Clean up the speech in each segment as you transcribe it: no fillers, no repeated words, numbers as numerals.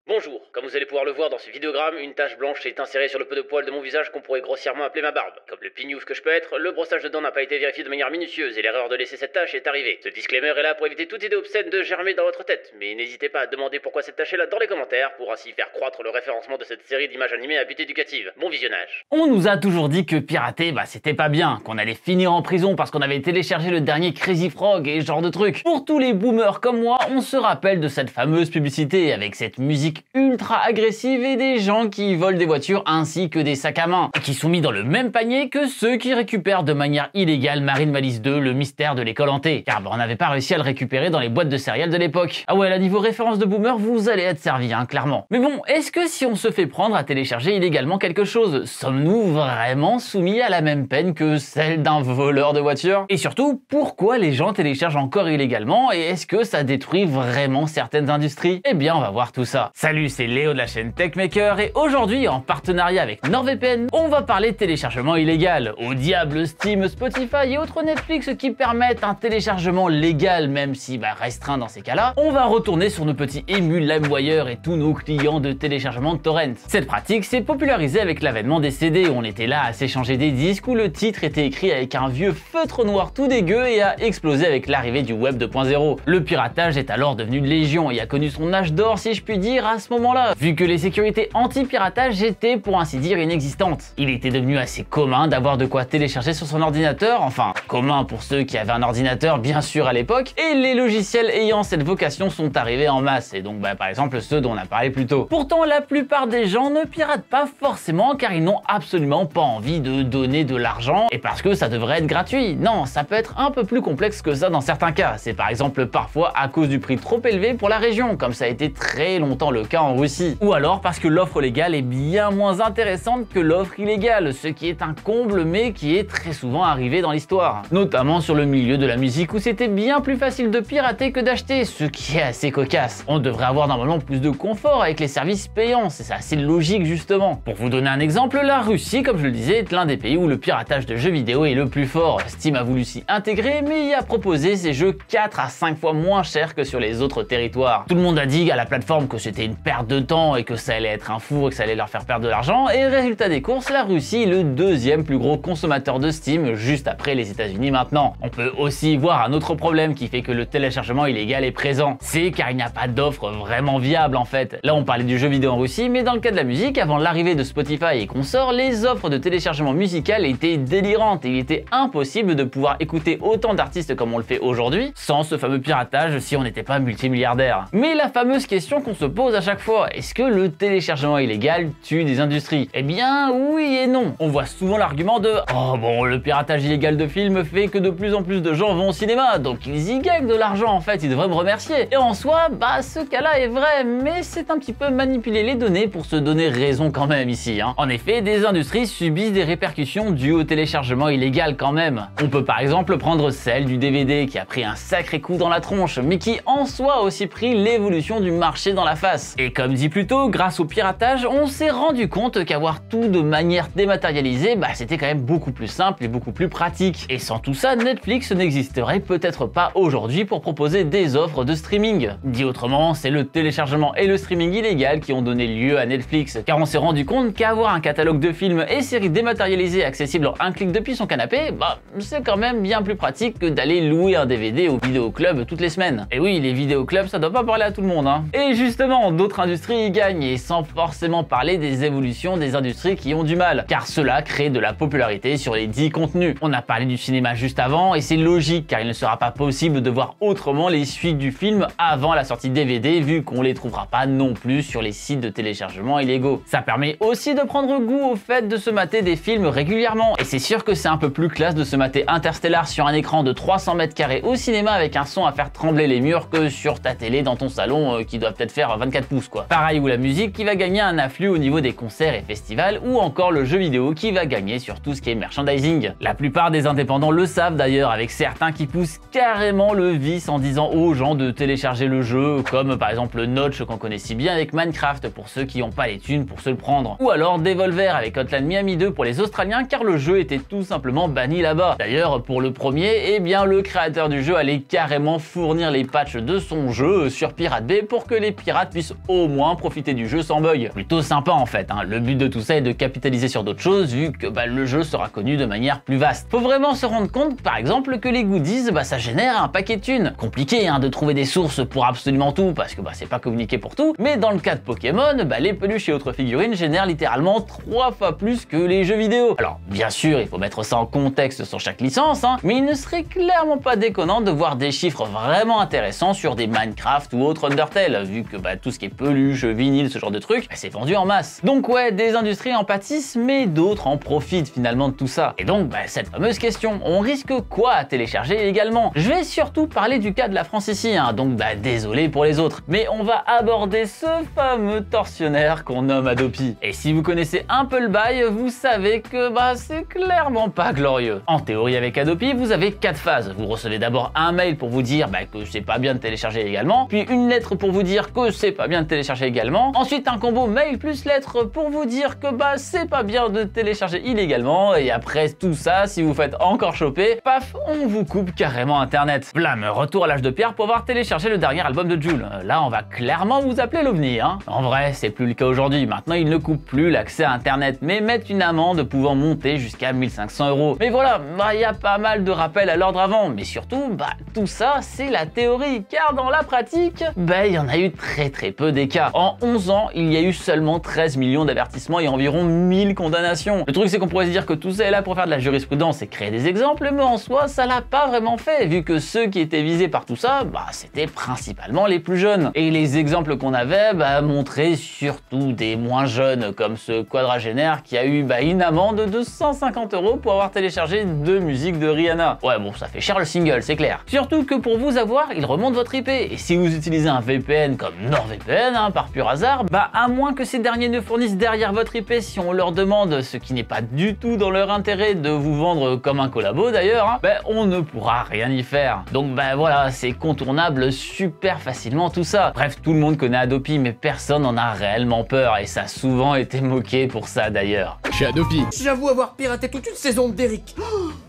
Bonjour, comme vous allez pouvoir le voir dans ce vidéogramme, une tache blanche s'est insérée sur le peu de poils de mon visage qu'on pourrait grossièrement appeler ma barbe. Comme le pignouf que je peux être, le brossage de dents n'a pas été vérifié de manière minutieuse et l'erreur de laisser cette tache est arrivée. Ce disclaimer est là pour éviter toute idée obscène de germer dans votre tête, mais n'hésitez pas à demander pourquoi cette tache est là dans les commentaires pour ainsi faire croître le référencement de cette série d'images animées à but éducatif. Bon visionnage. On nous a toujours dit que pirater, c'était pas bien, qu'on allait finir en prison parce qu'on avait téléchargé le dernier Crazy Frog et ce genre de trucs. Pour tous les boomers comme moi, on se rappelle de cette fameuse publicité avec cette musique ultra agressive et des gens qui volent des voitures ainsi que des sacs à main et qui sont mis dans le même panier que ceux qui récupèrent de manière illégale Marine Malice 2, le mystère de l'école hantée. Car on n'avait pas réussi à le récupérer dans les boîtes de céréales de l'époque. Ah ouais, là niveau référence de boomer, vous allez être servi, clairement. Mais bon, est-ce que si on se fait prendre à télécharger illégalement quelque chose, sommes-nous vraiment soumis à la même peine que celle d'un voleur de voiture? Et surtout, pourquoi les gens téléchargent encore illégalement et est-ce que ça détruit vraiment certaines industries? Eh bien, on va voir tout ça. Salut, c'est Léo de la chaîne TechMaker et aujourd'hui, en partenariat avec NordVPN, on va parler de téléchargement illégal. Au diable Steam, Spotify et autres Netflix qui permettent un téléchargement légal, même si restreint dans ces cas-là. On va retourner sur nos petits émus LimeWire et tous nos clients de téléchargement de torrents. Cette pratique s'est popularisée avec l'avènement des CD, où on était là à s'échanger des disques, où le titre était écrit avec un vieux feutre noir tout dégueu et a explosé avec l'arrivée du web 2.0. Le piratage est alors devenu légion et a connu son âge d'or, si je puis dire, à ce moment-là, vu que les sécurités anti-piratage étaient pour ainsi dire inexistantes. Il était devenu assez commun d'avoir de quoi télécharger sur son ordinateur, enfin commun pour ceux qui avaient un ordinateur bien sûr à l'époque, et les logiciels ayant cette vocation sont arrivés en masse, et donc par exemple ceux dont on a parlé plus tôt. Pourtant la plupart des gens ne piratent pas forcément car ils n'ont absolument pas envie de donner de l'argent et parce que ça devrait être gratuit. Non, ça peut être un peu plus complexe que ça dans certains cas. C'est par exemple parfois à cause du prix trop élevé pour la région, comme ça a été très longtemps le cas en Russie. Ou alors parce que l'offre légale est bien moins intéressante que l'offre illégale, ce qui est un comble mais qui est très souvent arrivé dans l'histoire. Notamment sur le milieu de la musique où c'était bien plus facile de pirater que d'acheter, ce qui est assez cocasse. On devrait avoir normalement plus de confort avec les services payants, c'est assez logique justement. Pour vous donner un exemple, la Russie, comme je le disais, est l'un des pays où le piratage de jeux vidéo est le plus fort. Steam a voulu s'y intégrer mais y a proposé ses jeux 4 à 5 fois moins chers que sur les autres territoires. Tout le monde a dit à la plateforme que c'était une perte de temps et que ça allait être un four et que ça allait leur faire perdre de l'argent, et résultat des courses, la Russie est le deuxième plus gros consommateur de Steam, juste après les États-Unis maintenant. On peut aussi voir un autre problème qui fait que le téléchargement illégal est présent, c'est car il n'y a pas d'offre vraiment viable en fait. Là on parlait du jeu vidéo en Russie, mais dans le cas de la musique, avant l'arrivée de Spotify et consorts, les offres de téléchargement musical étaient délirantes et il était impossible de pouvoir écouter autant d'artistes comme on le fait aujourd'hui sans ce fameux piratage si on n'était pas multimilliardaire. Mais la fameuse question qu'on se pose à chaque fois, est-ce que le téléchargement illégal tue des industries? Eh bien oui et non. On voit souvent l'argument de « Oh bon, le piratage illégal de films fait que de plus en plus de gens vont au cinéma, donc ils y gagnent de l'argent en fait, ils devraient me remercier. » Et en soi, ce cas-là est vrai, mais c'est un petit peu manipuler les données pour se donner raison quand même ici. En effet, des industries subissent des répercussions dues au téléchargement illégal quand même. On peut par exemple prendre celle du DVD qui a pris un sacré coup dans la tronche, mais qui en soi a aussi pris l'évolution du marché dans la face. Et comme dit plus tôt, grâce au piratage, on s'est rendu compte qu'avoir tout de manière dématérialisée, c'était quand même beaucoup plus simple et beaucoup plus pratique. Et sans tout ça, Netflix n'existerait peut-être pas aujourd'hui pour proposer des offres de streaming. Dit autrement, c'est le téléchargement et le streaming illégal qui ont donné lieu à Netflix, car on s'est rendu compte qu'avoir un catalogue de films et séries dématérialisés accessibles en un clic depuis son canapé, c'est quand même bien plus pratique que d'aller louer un DVD au vidéoclub toutes les semaines. Et oui, les vidéoclubs, ça doit pas parler à tout le monde. Et justement, d'autres industries y gagnent, et sans forcément parler des évolutions des industries qui ont du mal, car cela crée de la popularité sur les dits contenus. On a parlé du cinéma juste avant, et c'est logique, car il ne sera pas possible de voir autrement les suites du film avant la sortie DVD, vu qu'on les trouvera pas non plus sur les sites de téléchargement illégaux. Ça permet aussi de prendre goût au fait de se mater des films régulièrement, et c'est sûr que c'est un peu plus classe de se mater Interstellar sur un écran de 300 mètres carrés au cinéma avec un son à faire trembler les murs que sur ta télé dans ton salon qui doit peut-être faire 24 pouces quoi. Pareil, ou la musique qui va gagner un afflux au niveau des concerts et festivals, ou encore le jeu vidéo qui va gagner sur tout ce qui est merchandising. La plupart des indépendants le savent d'ailleurs, avec certains qui poussent carrément le vice en disant aux gens de télécharger le jeu, comme par exemple Notch qu'on connaît si bien avec Minecraft pour ceux qui n'ont pas les thunes pour se le prendre, ou alors Devolver avec Hotline Miami 2 pour les Australiens car le jeu était tout simplement banni là-bas. D'ailleurs pour le premier, le créateur du jeu allait carrément fournir les patchs de son jeu sur Pirate Bay pour que les pirates puissent au moins profiter du jeu sans bug. Plutôt sympa en fait, hein. Le but de tout ça est de capitaliser sur d'autres choses vu que le jeu sera connu de manière plus vaste. Faut vraiment se rendre compte par exemple que les goodies, ça génère un paquet de thunes. Compliqué hein, de trouver des sources pour absolument tout parce que c'est pas communiqué pour tout, mais dans le cas de Pokémon, les peluches et autres figurines génèrent littéralement 3 fois plus que les jeux vidéo. Alors bien sûr, il faut mettre ça en contexte sur chaque licence, hein, mais il ne serait clairement pas déconnant de voir des chiffres vraiment intéressants sur des Minecraft ou autres Undertale, vu que tout ce qui est peluche, vinyle, ce genre de trucs, c'est vendu en masse. Donc ouais, des industries en pâtissent, mais d'autres en profitent finalement de tout ça. Et donc cette fameuse question, on risque quoi à télécharger également? Je vais surtout parler du cas de la France ici, hein, donc désolé pour les autres, mais on va aborder ce fameux tortionnaire qu'on nomme Adopi. Et si vous connaissez un peu le bail, vous savez que c'est clairement pas glorieux. En théorie avec Adopi, vous avez 4 phases. Vous recevez d'abord un mail pour vous dire que c'est pas bien de télécharger également, puis une lettre pour vous dire que c'est pas bien de télécharger également, ensuite un combo mail plus lettre pour vous dire que c'est pas bien de télécharger illégalement, et après tout ça, si vous faites encore choper, paf, on vous coupe carrément internet. Blam, retour à l'âge de pierre pour avoir téléchargé le dernier album de Jul. Là, on va clairement vous appeler l'OVNI, hein. En vrai, c'est plus le cas aujourd'hui. Maintenant, ils ne coupent plus l'accès à internet, mais mettent une amende pouvant monter jusqu'à 1500 €. Mais voilà, il y a pas mal de rappels à l'ordre avant, mais surtout, tout ça, c'est la théorie, car dans la pratique, il y en a eu très peu des cas. En 11 ans, il y a eu seulement 13 millions d'avertissements et environ 1000 condamnations. Le truc, c'est qu'on pourrait se dire que tout ça est là pour faire de la jurisprudence et créer des exemples, mais en soi, ça l'a pas vraiment fait, vu que ceux qui étaient visés par tout ça, c'était principalement les plus jeunes. Et les exemples qu'on avait, montraient surtout des moins jeunes, comme ce quadragénaire qui a eu une amende de 150 € pour avoir téléchargé 2 musiques de Rihanna. Ouais, bon, ça fait cher le single, c'est clair. Surtout que pour vous avoir, il remonte votre IP. Et si vous utilisez un VPN comme NordVPN, par pur hasard, à moins que ces derniers ne fournissent derrière votre IP si on leur demande, ce qui n'est pas du tout dans leur intérêt de vous vendre comme un collabo d'ailleurs, on ne pourra rien y faire. Donc voilà, c'est contournable super facilement tout ça. Bref, tout le monde connaît Adopi, mais personne n'en a réellement peur, et ça a souvent été moqué pour ça d'ailleurs. Chez Adopi, j'avoue avoir piraté toute une saison d'Eric.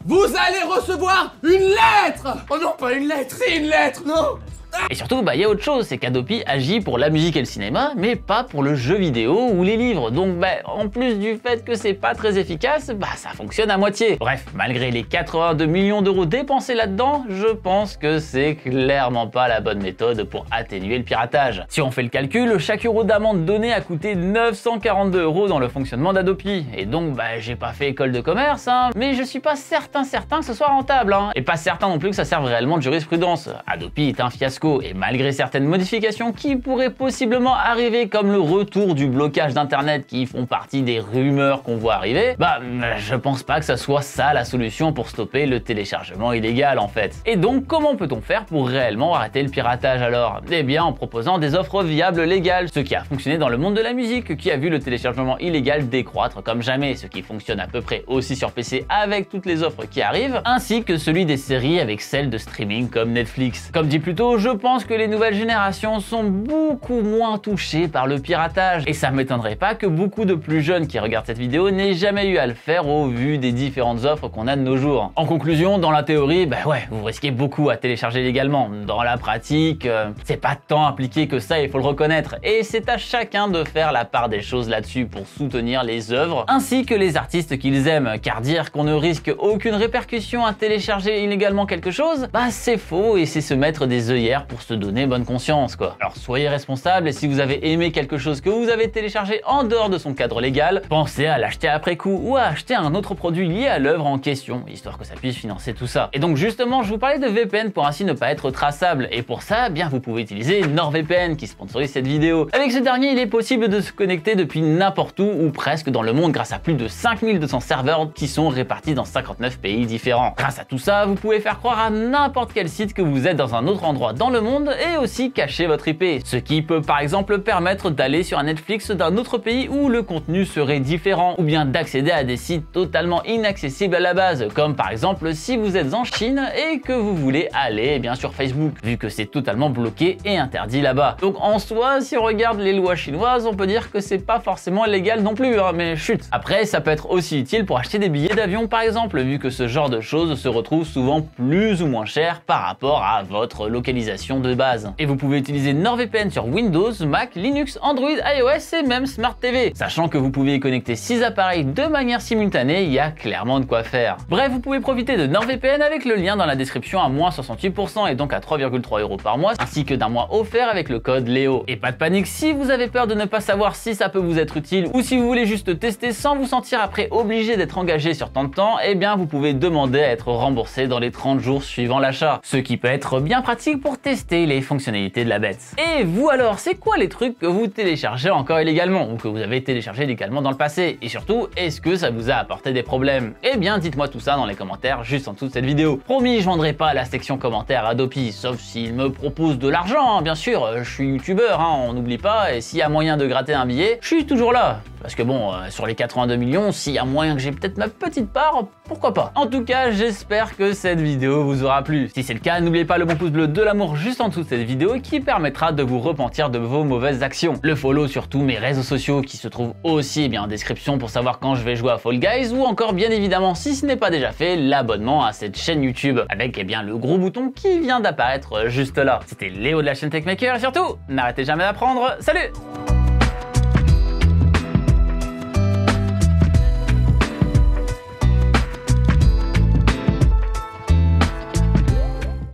Vous allez recevoir une lettre. Oh non, pas une lettre, c'est une lettre, non. Et surtout, il y a autre chose, c'est qu'Adopi agit pour la musique et le cinéma, mais pas pour le jeu vidéo ou les livres. Donc, en plus du fait que c'est pas très efficace, ça fonctionne à moitié. Bref, malgré les 82 millions € dépensés là-dedans, je pense que c'est clairement pas la bonne méthode pour atténuer le piratage. Si on fait le calcul, chaque euro d'amende donnée a coûté 942 € dans le fonctionnement d'Adopi. Et donc, j'ai pas fait école de commerce, mais je suis pas certain que ce soit rentable, et pas certain non plus que ça serve réellement de jurisprudence. Adopi est un fiasco. Et malgré certaines modifications qui pourraient possiblement arriver, comme le retour du blocage d'internet qui font partie des rumeurs qu'on voit arriver, je pense pas que ça soit ça la solution pour stopper le téléchargement illégal en fait. Et donc comment peut-on faire pour réellement arrêter le piratage alors? Eh bien en proposant des offres viables légales, ce qui a fonctionné dans le monde de la musique, qui a vu le téléchargement illégal décroître comme jamais, ce qui fonctionne à peu près aussi sur PC avec toutes les offres qui arrivent, ainsi que celui des séries avec celles de streaming comme Netflix. Comme dit plus tôt, je pense que les nouvelles générations sont beaucoup moins touchées par le piratage, et ça m'étonnerait pas que beaucoup de plus jeunes qui regardent cette vidéo n'aient jamais eu à le faire au vu des différentes offres qu'on a de nos jours. En conclusion, dans la théorie, vous risquez beaucoup à télécharger légalement. Dans la pratique, c'est pas tant appliqué que ça, il faut le reconnaître, et c'est à chacun de faire la part des choses là-dessus pour soutenir les œuvres ainsi que les artistes qu'ils aiment, car dire qu'on ne risque aucune répercussion à télécharger illégalement quelque chose, c'est faux, et c'est se mettre des œillères pour se donner bonne conscience quoi. Alors soyez responsables, et si vous avez aimé quelque chose que vous avez téléchargé en dehors de son cadre légal, pensez à l'acheter après coup ou à acheter un autre produit lié à l'œuvre en question, histoire que ça puisse financer tout ça. Et donc justement, je vous parlais de VPN pour ainsi ne pas être traçable, et pour ça, vous pouvez utiliser NordVPN qui sponsorise cette vidéo. Avec ce dernier, il est possible de se connecter depuis n'importe où ou presque dans le monde grâce à plus de 5200 serveurs qui sont répartis dans 59 pays différents. Grâce à tout ça, vous pouvez faire croire à n'importe quel site que vous êtes dans un autre endroit dans le monde, et aussi cacher votre IP, ce qui peut par exemple permettre d'aller sur un Netflix d'un autre pays où le contenu serait différent, ou bien d'accéder à des sites totalement inaccessibles à la base, comme par exemple si vous êtes en Chine et que vous voulez aller sur Facebook, vu que c'est totalement bloqué et interdit là-bas. Donc en soi, si on regarde les lois chinoises, on peut dire que c'est pas forcément légal non plus, mais chut. Après, ça peut être aussi utile pour acheter des billets d'avion par exemple, vu que que ce genre de choses se retrouve souvent plus ou moins cher par rapport à votre localisation de base. Et vous pouvez utiliser NordVPN sur Windows, Mac, Linux, Android, iOS et même Smart TV. Sachant que vous pouvez y connecter 6 appareils de manière simultanée, il y a clairement de quoi faire. Bref, vous pouvez profiter de NordVPN avec le lien dans la description à moins 68% et donc à 3,3 € par mois, ainsi que d'un mois offert avec le code Léo. Et pas de panique, si vous avez peur de ne pas savoir si ça peut vous être utile ou si vous voulez juste tester sans vous sentir après obligé d'être engagé sur tant de temps, eh bien vous pouvez demander à être remboursé dans les 30 jours suivant l'achat. Ce qui peut être bien pratique pour tester les fonctionnalités de la bête. Et vous alors, c'est quoi les trucs que vous téléchargez encore illégalement ou que vous avez téléchargé illégalement dans le passé? Et surtout, est-ce que ça vous a apporté des problèmes? Eh bien dites-moi tout ça dans les commentaires juste en dessous de cette vidéo. Promis, je vendrai pas la section commentaires Adopi, sauf s'il me propose de l'argent, hein, bien sûr, je suis youtubeur, hein, on n'oublie pas, et s'il y a moyen de gratter un billet, je suis toujours là. Parce que bon, sur les 82 millions, s'il y a moyen que j'ai peut-être ma petite part, pourquoi pas. En tout cas, j'espère que cette vidéo vous aura plu. Si c'est le cas, n'oubliez pas le bon pouce bleu de l'amour juste en dessous de cette vidéo qui permettra de vous repentir de vos mauvaises actions. Le follow sur tous mes réseaux sociaux qui se trouvent aussi en description pour savoir quand je vais jouer à Fall Guys, ou encore bien évidemment, si ce n'est pas déjà fait, l'abonnement à cette chaîne YouTube avec le gros bouton qui vient d'apparaître juste là. C'était Léo de la chaîne Techmaker et surtout, n'arrêtez jamais d'apprendre. Salut!